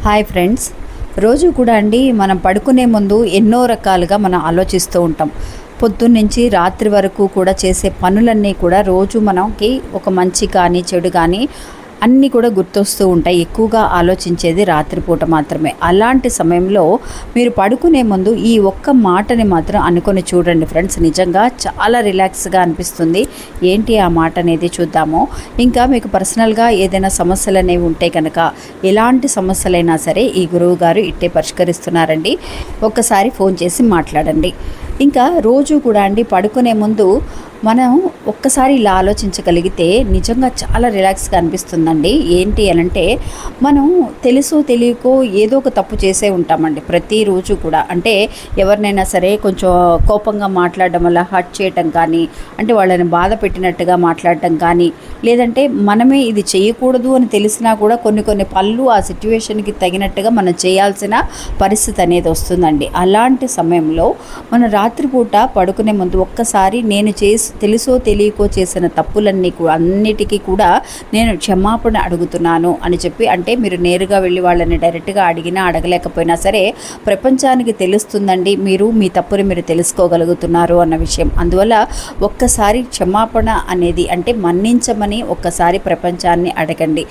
Hi friends, రోజు కూడా మనం పడుకునే ముందు ఎన్నో రకాలుగా మనం ఆలోచిస్తూ ఉంటాం. పొద్దున్నుంచి రాత్రి వరకు కూడా చేసే పనులన్నీ కూడా రోజు మనకి ఒక మంచి కానీ చెడు కానీ అన్నీ కూడా గుర్తొస్తూ ఉంటాయి. ఎక్కువగా ఆలోచించేది రాత్రిపూట మాత్రమే. అలాంటి సమయంలో మీరు పడుకునే ముందు ఈ ఒక్క మాటని మాత్రం అనుకొని చూడండి ఫ్రెండ్స్. నిజంగా చాలా రిలాక్స్గా అనిపిస్తుంది. ఏంటి ఆ మాట అనేది చూద్దాము. ఇంకా మీకు పర్సనల్గా ఏదైనా సమస్యలు అనేవి ఉంటే కనుక ఎలాంటి సమస్యలైనా సరే ఈ గురువు గారు ఇట్టే పరిష్కరిస్తున్నారండి. ఒక్కసారి ఫోన్ చేసి మాట్లాడండి. ఇంకా రోజు కూడా పడుకునే ముందు మనం ఒక్కసారి ఇలా ఆలోచించగలిగితే నిజంగా చాలా రిలాక్స్గా అనిపిస్తుందండి. ఏంటి అనంటే, మనం తెలుసో తెలియకో ఏదో ఒక తప్పు చేసే ఉంటామండి ప్రతిరోజు కూడా. అంటే ఎవరినైనా సరే కొంచెం కోపంగా మాట్లాడడం వల్ల హర్ట్ చేయటం కానీ, అంటే వాళ్ళని బాధ పెట్టినట్టుగా మాట్లాడటం కానీ, లేదంటే మనమే ఇది చేయకూడదు అని తెలిసినా కూడా కొన్ని పనులు ఆ సిచ్యువేషన్కి తగినట్టుగా మనం చేయాల్సిన పరిస్థితి అనేది వస్తుందండి. అలాంటి సమయంలో మన రాత్రిపూట పడుకునే ముందు ఒక్కసారి నేను తెలుసో తెలియకో చేసిన తప్పులన్నీ అన్నిటికీ కూడా నేను క్షమాపణ అడుగుతున్నాను అని చెప్పి, అంటే మీరు నేరుగా వెళ్ళి వాళ్ళని డైరెక్ట్గా అడిగినా అడగలేకపోయినా సరే ప్రపంచానికి తెలుస్తుందండి మీరు మీ తప్పుని మీరు తెలుసుకోగలుగుతున్నారు అన్న విషయం. అందువల్ల ఒక్కసారి క్షమాపణ అనేది, అంటే మన్నించమని ఒక్కసారి ప్రపంచాన్ని అడగండి.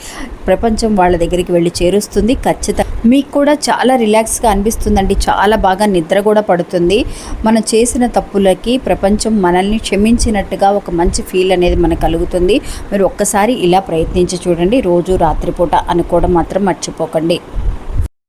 ప్రపంచం వాళ్ళ దగ్గరికి వెళ్ళి చేరుస్తుంది. ఖచ్చితంగా మీకు కూడా చాలా రిలాక్స్గా అనిపిస్తుందండి. చాలా బాగా నిద్ర కూడా పడుతుంది. మనం చేసిన తప్పులకి ప్రపంచం మనల్ని క్షమించినట్టుగా ఒక మంచి ఫీల్ అనేది మనకు కలుగుతుంది. మీరు ఒక్కసారి ఇలా ప్రయత్నించి చూడండి. రోజు రాత్రిపూట అనుకోవడం మాత్రం మర్చిపోకండి.